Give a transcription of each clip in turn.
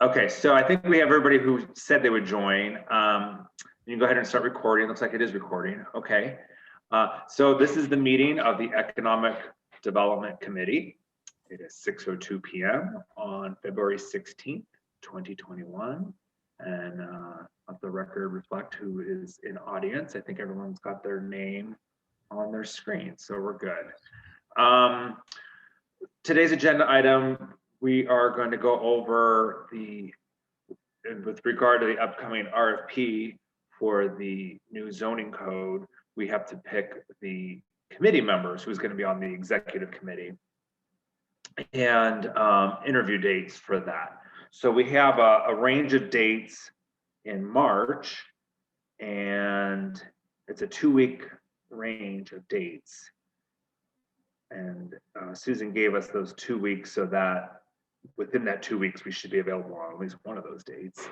Okay, so I think we have everybody who said they would join. You can go ahead and start recording. Looks like it is recording. Okay. So this is the meeting of the Economic Development Committee. It is 6:02 p.m. on February 16th, 2021. And let the record reflect who is in audience. I think everyone's got their name on their screen, so we're good. Today's agenda item, we are going to go over with regard to the upcoming RFP for the new zoning code. We have to pick the committee members who's going to be on the executive committee and interview dates for that. So we have a range of dates in March, and it's a 2-week range of dates. And Susan gave us those 2 weeks so that within that 2 weeks, we should be available on at least one of those dates.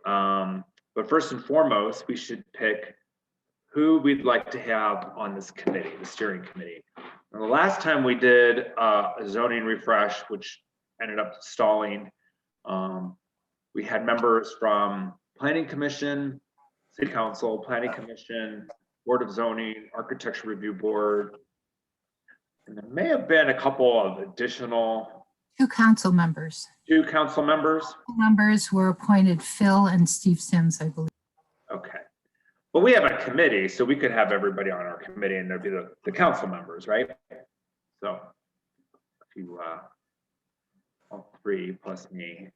But first and foremost, we should pick who we'd like to have on this committee, the steering committee. And the last time we did a zoning refresh, which ended up stalling, we had members from Planning Commission, City Council, Planning Commission, Board of Zoning, Architecture Review Board, and there may have been a couple of additional. Two council members. Two council members? Members were appointed, Phil and Steve Sims, I believe. Okay. Well, we have a committee, so we could have everybody on our committee and there'd be the council members, right? So if you, all three plus me.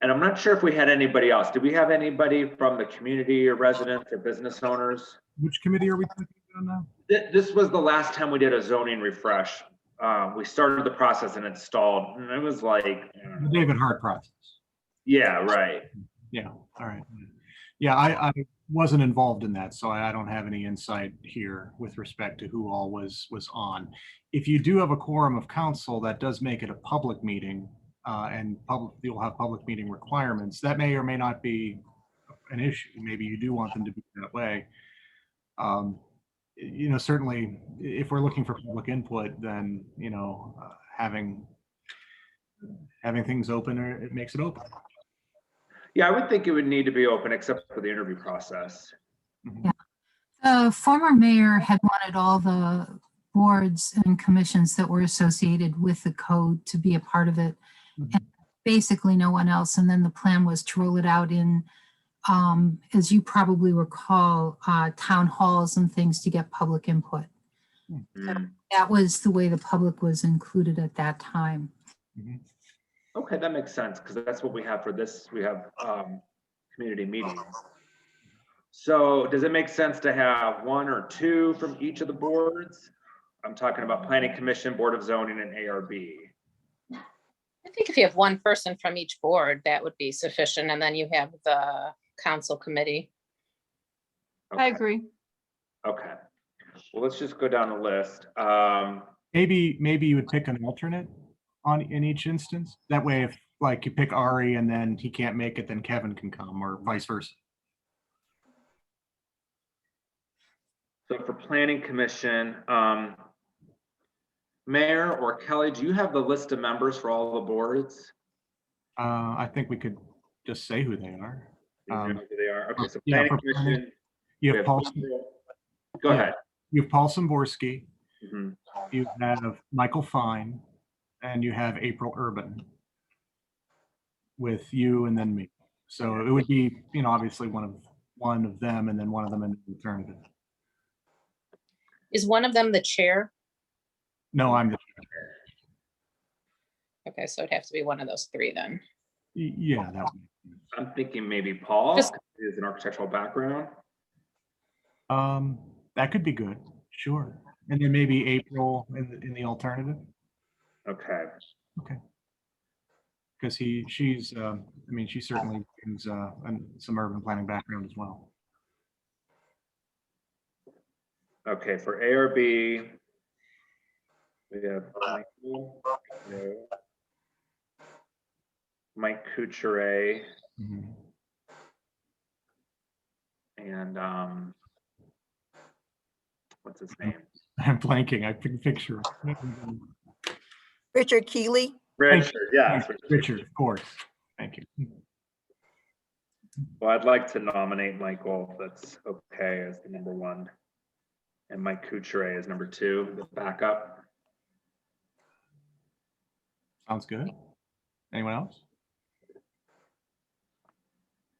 And I'm not sure if we had anybody else. Did we have anybody from the community or residents or business owners? Which committee are we talking about now? This was the last time we did a zoning refresh. We started the process and it stalled. And it was like The David Hart process. Yeah, right. Yeah. All right. Yeah, I wasn't involved in that, so I don't have any insight here with respect to who all was on. If you do have a quorum of council, that does make it a public meeting, and you'll have public meeting requirements. That may or may not be an issue. Maybe you do want them to be that way. You know, certainly if we're looking for public input, then, you know, having things open, it makes it open. Yeah, I would think it would need to be open except for the interview process. Yeah. The former mayor had wanted all the boards and commissions that were associated with the code to be a part of it, and basically no one else. And then the plan was to roll it out in, as you probably recall, town halls and things to get public input. So that was the way the public was included at that time. Okay, that makes sense because that's what we have for this. We have community meetings. So does it make sense to have one or two from each of the boards? I'm talking about Planning Commission, Board of Zoning, and ARB. I think if you have one person from each board, that would be sufficient. And then you have the council committee. Okay. I agree. Okay. Well, let's just go down the list. Maybe you would pick an alternate in each instance. That way, if like you pick Ari and then he can't make it, then Kevin can come, or vice versa. So for Planning Commission, Mayor or Kelly, do you have the list of members for all the boards? I think we could just say who they are. Do you know who they are? Okay, so yeah, Planning for Commission. planning, you have Paul. Go ahead. You have Paul Szymborski. Mhm. You have Michael Fine, and you have April Urban. With you and then me. So it would be, you know, obviously one of them, and then one of them in the alternative. Is one of them the chair? No, I'm the. Okay, so it'd have to be one of those three then. Yeah, that would. I'm thinking maybe Paul Just- is an architectural background. That could be good, sure. And then maybe April in the alternative. Okay. Okay. Because she's I mean, she certainly brings some urban planning background as well. Okay, for ARB, we have Michael, Mike Couture, and what's his name? I'm blanking. I can picture. Richard Keeley. Richard, yes. Richard, of course. Thank you. Well, I'd like to nominate Michael, if that's okay, as the number one. And Mike Kuchera as number two, the backup. Sounds good. Anyone else?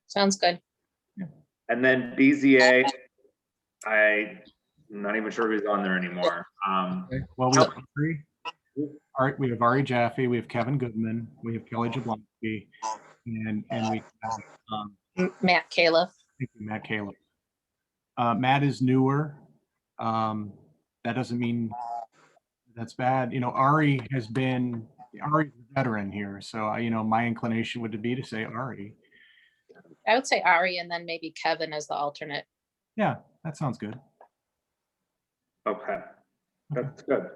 Sounds good. And then BZA, I'm not even sure who's on there anymore. Well, we have Ari Jaffe, we have Kevin Goodman, we have Kelly Jablonski, and we have Matt Califf. thank you, Matt Caleb. Matt is newer. That doesn't mean that's bad. You know, Ari's a veteran here, so my inclination would be to say Ari. I would say Ari and then maybe Kevin as the alternate. Yeah, that sounds good. Okay, that's good.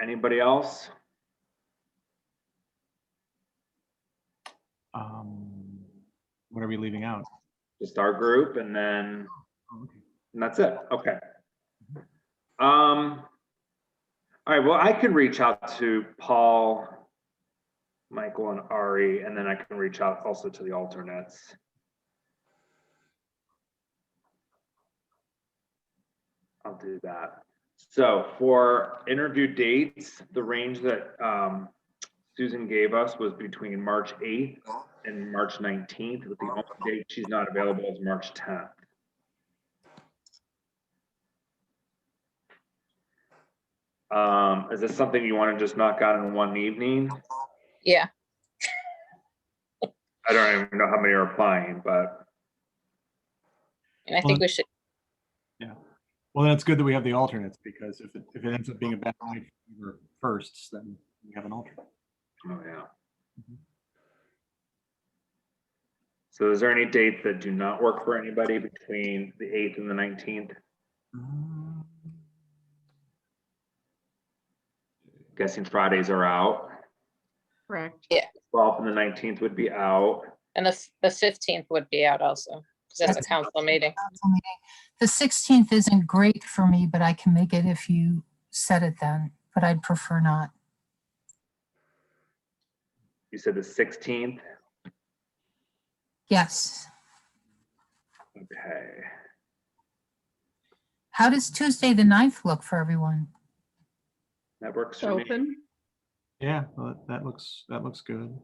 Anybody else? What are we leaving out? Just our group, and then Oh, okay. and that's it. Okay. All right, well, I can reach out to Paul, Michael, and Ari, and then I can reach out also to the alternates. I'll do that. So for interview dates, the range that Susan gave us was between March 8th and March 19th, with the only date she's not available is March 10th. Is this something you want to just knock out in one evening? Yeah, I don't even know how many are applying, but and I think we should, Well, then it's good that we have the alternates, because if it ends up being a bad night for firsts, then we have an alternate. oh yeah. So is there any dates that do not work for anybody between the 8th and the 19th? Guessing Fridays are out. Correct. 12th and the 19th would be out. and the 15th would be out also, because that's a council meeting. Council meeting. The 16th isn't great for me, but I can make it if you set it then, but I'd prefer not. You said the 16th? Yes. Okay. How does Tuesday, the 9th look for everyone? That works It's for me. open. Yeah, well, that looks good.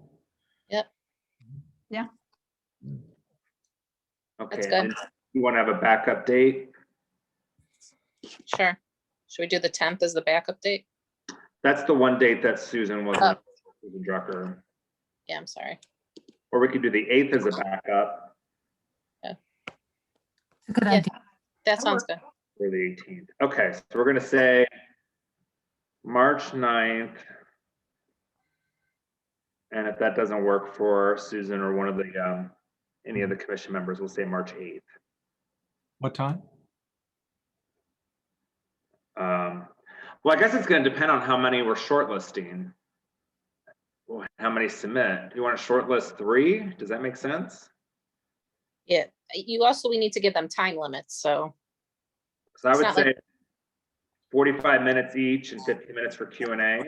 Okay, That's good. and you want to have a backup date? Sure. Should we do the 10th as the backup date? That's the one date that Susan Oh. wasn't, Susan Drucker. Yeah, I'm sorry. Or we could do the 8th as a backup It's a good Yeah. idea. That sounds good. for the 18th. Okay, so we're gonna say March 9th. And if that doesn't work for Susan or one of the, any of the commission members, we'll say March 8th. What time? Well, I guess it's gonna depend on how many we're shortlisting. Well, how many submit? Do you want to shortlist 3? Does that make sense? Yeah, we need to give them time limits, so, Because I It's would not like- say 45 minutes each and 15 minutes for Q&A.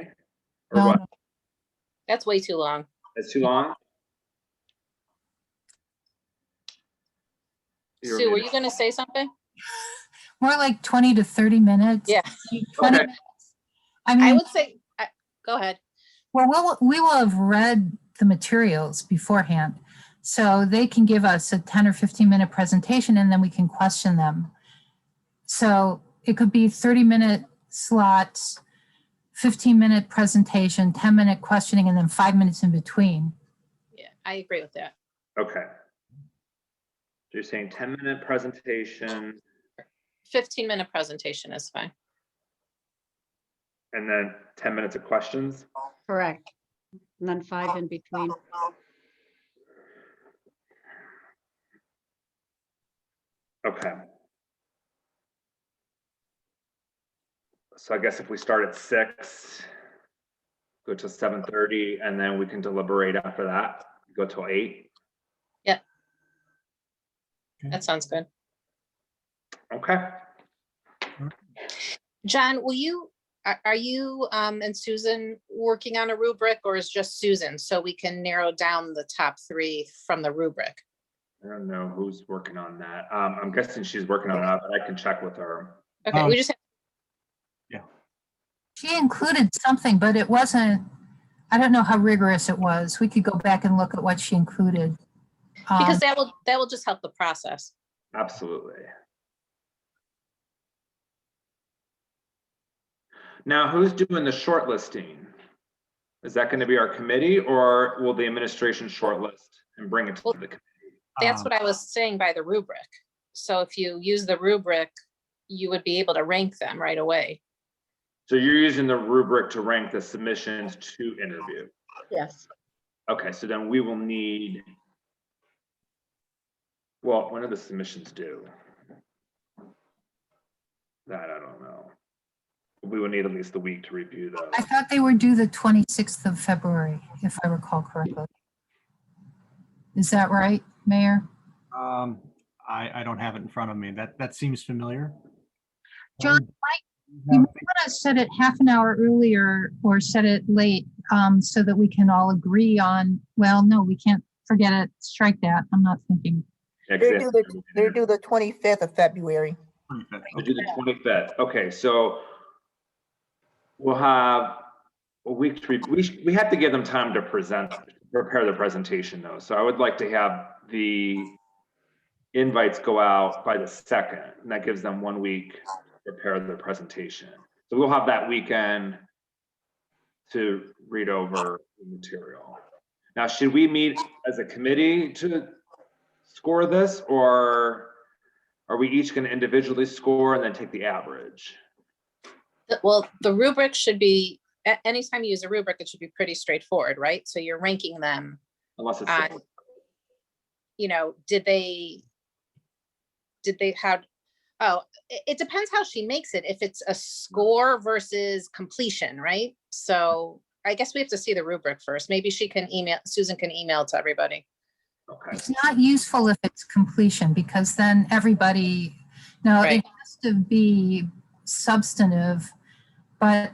Or No, what? no, that's way too long. That's too long? You're Sue, were muted. you gonna say something? more like 20 to 30 minutes. Yeah. 20 Okay. minutes. I I mean, would say, go ahead. well, we will have read the materials beforehand. So they can give us a 10 or 15-minute presentation and then we can question them. So it could be 30-minute slots, 15-minute presentation, 10-minute questioning, and then 5 minutes in between. Yeah, I agree with that. Okay. So you're saying 10-minute presentation 15-minute presentation is fine. and then 10 minutes of questions? Correct. And then 5 in between. Okay. So I guess if we start at 6, go to 7:30, and then we can deliberate after that, go till 8. That sounds good. Okay. John, will you are you and Susan working on a rubric, or is just Susan, so we can narrow down the top 3 from the rubric? I don't know who's working on that. I'm guessing she's working on that, but I can check with her. Okay, we just, She included something, but it wasn't, I don't know how rigorous it was. We could go back and look at what she included. because that will just help the process. Absolutely. Now, who's doing the shortlisting? Is that going to be our committee, or will the administration shortlist and bring it to the committee? That's Um, what I was saying by the rubric. So if you use the rubric, you would be able to rank them right away. So you're using the rubric to rank the submissions to interview. Yes. Okay, so then we will need, well, when are the submissions due? That I don't know. We would need at least a week to review those. I thought they were due the 26th of February, if I recall correctly. Is that right, Mayor? I don't have it in front of me. That seems familiar. John, You might want to set it half an hour earlier or set it late so that we can all agree on, well, no, we can't forget it. Strike that. I'm not thinking. They're due the 25th of February. They do the 25th. Okay, so we'll have a week to, we have to give them time to prepare the presentation though. So I would like to have the invites go out by the 2nd, and that gives them 1 week to prepare the presentation. So we'll have that weekend to read over the material. Now, should we meet as a committee to score this, or are we each going to individually score and then take the average? Well, the rubric should be, anytime you use a rubric, it should be pretty straightforward, right? So you're ranking them Unless it's, on, you know, did they have, oh, it depends how she makes it. If it's a score versus completion, right? So I guess we have to see the rubric first. Maybe Susan can email to everybody. okay. It's not useful if it's completion because then everybody, now Right. it has to be substantive, but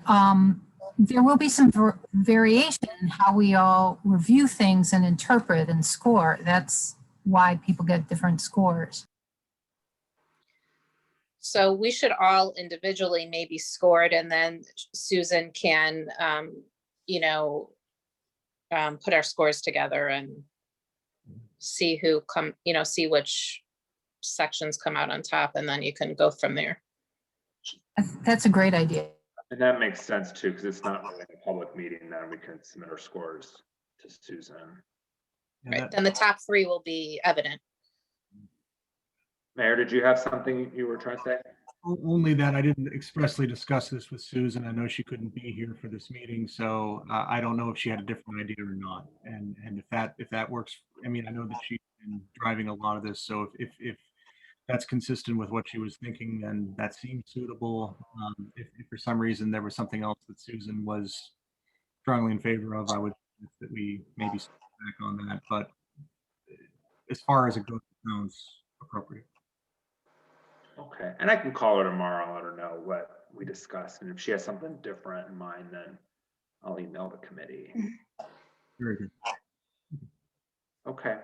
there will be some variation in how we all review things and interpret and score. That's why people get different scores. So we should all individually maybe score it, and then Susan can, you know, put our scores together and see who see which sections come out on top, and then you can go from there. That's a great idea. And that makes sense too, because it's not really a public meeting, then we can submit our scores to Susan. Yeah, Right, then the top 3 will be evident. Mayor, did you have something you were trying to say? Only that I didn't expressly discuss this with Susan. I know she couldn't be here for this meeting, so I don't know if she had a different idea or not. And if that works, I mean, I know that she's been driving a lot of this, so if that's consistent with what she was thinking, then that seems suitable. If for some reason there was something else that Susan was strongly in favor of, I would suggest that we maybe step back on that. But as far as it goes, it sounds appropriate. Okay, and I can call her tomorrow and let her know what we discussed, and if she has something different in mind, then I'll email the committee. Very good. Okay,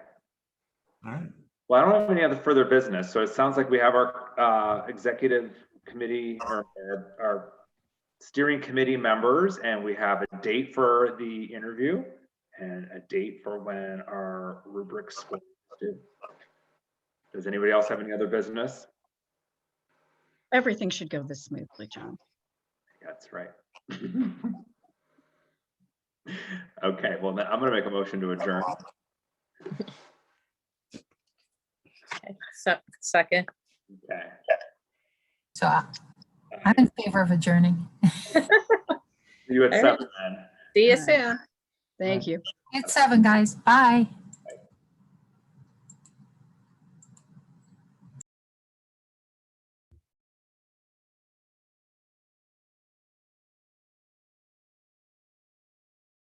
All right. well, I don't have any other further business, so it sounds like we have our executive committee or our steering committee members, and we have a date for the interview and a date for when our rubric score is due. Does anybody else have any other business? Everything should go this smoothly, John. That's right. Okay, well, then I'm gonna make a motion to adjourn. Okay, so second. Okay. So I'm in favor of adjourning. See you at All right. 7 then. See you All right. soon. Thank you. It's 7, guys. Bye.